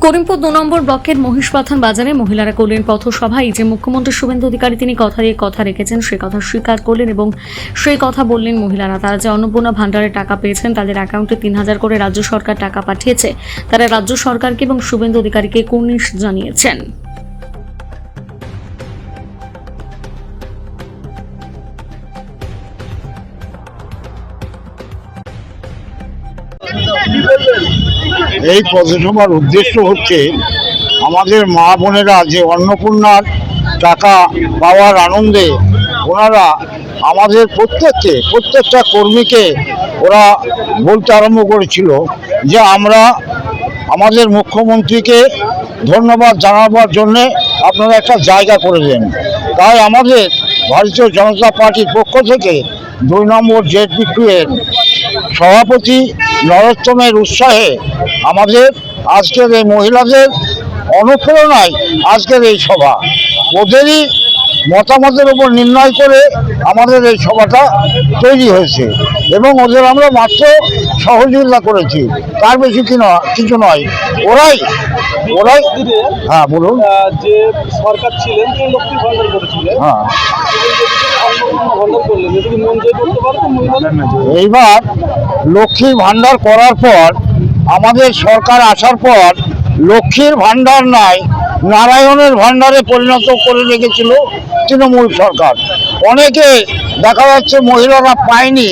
করিমপুর ২ নম্বর ব্লকের মহিষপাথান বাজারে মহিলারা করলেন পথসভা। এই যে মুখ্যমন্ত্রী শুভেন্দু অধিকারী তিনি কথা দিয়ে কথা রেখেছেন, সে কথা স্বীকার করলেন এবং সেই কথা বললেন মহিলারা। তারা যে অন্নপূর্ণা ভাণ্ডারের টাকা পেয়েছেন, তাদের অ্যাকাউন্টে ৩,০০০ করে রাজ্য সরকার টাকা পাঠিয়েছে। তারা রাজ্য সরকারকে এবং শুভেন্দু অধিকারীকে কুর্নিশ জানিয়েছেন। এই পথসভার উদ্দেশ্য হচ্ছে আমাদের মা বোনেরা যে অন্নপূর্ণার টাকা পাওয়ার আনন্দে ওনারা আমাদের প্রত্যেকটা কর্মীকে ওরা বলতে আরম্ভ করেছিল যে আমরা আমাদের মুখ্যমন্ত্রীকে ধন্যবাদ জানাবার জন্যে আপনারা একটা জায়গা করে দেন। তাই আমাদের ভারতীয় জনতা পার্টির পক্ষ থেকে ২ নম্বর জেডপিটু এর সভাপতি নরোত্তমের উৎসাহে আমাদের আজকের এই মহিলাদের অনুপ্রেরণায় আজকের এই সভা, ওদেরই মতামতের উপর নির্ণয় করে আমাদের এই সভাটা তৈরি হয়েছে এবং ওদের আমরা মাত্র সহযোগিতা করেছি, তার বেশি কিছু নয়। ওরাই হ্যাঁ বলুন। যে সরকার ছিলেন লক্ষ্মী ভান্ডার করেছিলেন, হ্যাঁ এইবার লক্ষ্মীর ভান্ডার করার পর আমাদের সরকার আসার পর লক্ষ্মীর ভান্ডার নাই নারায়ণের ভান্ডারে পরিণত করে রেখেছিল তৃণমূল সরকার। অনেকে দেখা যাচ্ছে মহিলারা পায়নি,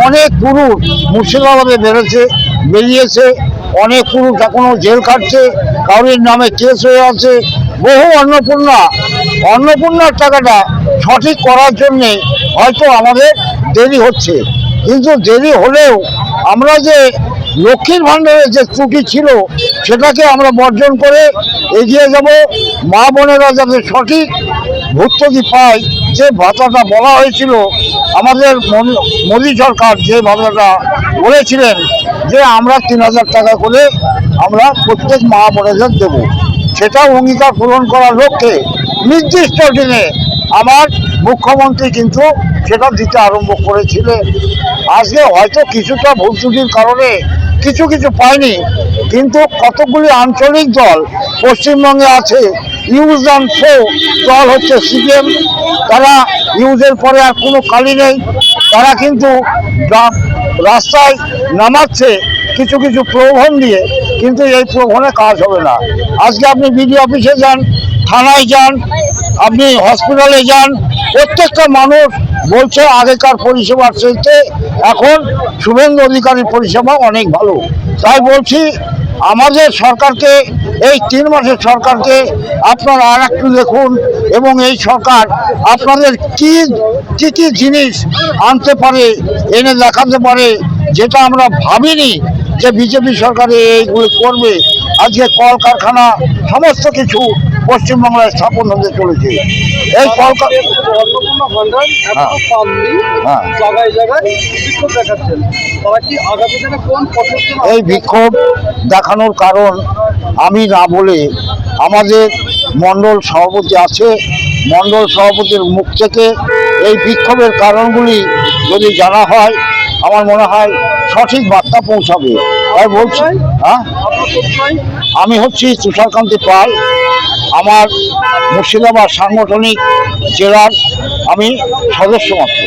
অনেক পুরুষ মুর্শিদাবাদে বেরিয়েছে, অনেক পুরুষ এখনো জেল খাটছে, কারোর নামে কেস হয়ে আছে। বহু অন্নপূর্ণার টাকাটা সঠিক করার জন্যে হয়তো আমাদের দেরি হচ্ছে, কিন্তু দেরি হলেও আমরা যে লক্ষ্মীর ভাণ্ডারের যে ত্রুটি ছিল সেটাকে আমরা বর্জন করে এগিয়ে যাব। মা বোনেরা যাতে সঠিক ভর্তুকি পায়, যে ভাতাটা বলা হয়েছিল আমাদের মোদী সরকার যে ভাতাটা বলেছিলেন যে আমরা ৩,০০০ টাকা করে আমরা প্রত্যেক মা বোনেদের দেব, সেটা অঙ্গীকার পূরণ করার লক্ষ্যে নির্দিষ্ট দিনে আমার মুখ্যমন্ত্রী কিন্তু সেটা দিতে আরম্ভ করেছিলেন। আজকে হয়তো কিছুটা ভুল ত্রুটির কারণে কিছু পায়নি, কিন্তু কতগুলি আঞ্চলিক দল পশ্চিমবঙ্গে আছে। ইউজ অ্যান্ড থ্রো দল হচ্ছে সিপিএম, তারা ইউজের পরে আর কোনো কালি নেই, তারা কিন্তু রাস্তায় নামাচ্ছে কিছু প্রলোভন দিয়ে, কিন্তু এই প্রলোভনে কাজ হবে না। আজকে আপনি বিডিও অফিসে যান, থানায় যান, আপনি হসপিটালে যান, প্রত্যেকটা মানুষ বলছে আগেকার পরিষেবার চাইতে এখন শুভেন্দু অধিকারীর পরিষেবা অনেক ভালো। তাই বলছি আমাদের সরকারকে, এই ৩ মাসের সরকারকে আপনারা আর একটু দেখুন এবং এই সরকার আপনাদের কি জিনিস আনতে পারে, এনে দেখাতে পারে, যেটা আমরা ভাবিনি যে বিজেপি সরকার এইগুলো করবে। আজকে কলকারখানা সমস্ত কিছু পশ্চিমবাংলায় স্থাপন হতে চলেছে। এই এই বিক্ষোভ দেখানোর কারণ আমি না বলে আমাদের মণ্ডল সভাপতি আছে, মণ্ডল সভাপতির মুখ থেকে এই বিক্ষোভের কারণগুলি যদি জানা হয় আমার মনে হয় সঠিক বার্তা পৌঁছাবে। তাই বলছি, হ্যাঁ আমি হচ্ছি তুষারকান্তি পাল, আমার মুর্শিদাবাদ সাংগঠনিক জেলার আমি সদস্য মাত্র।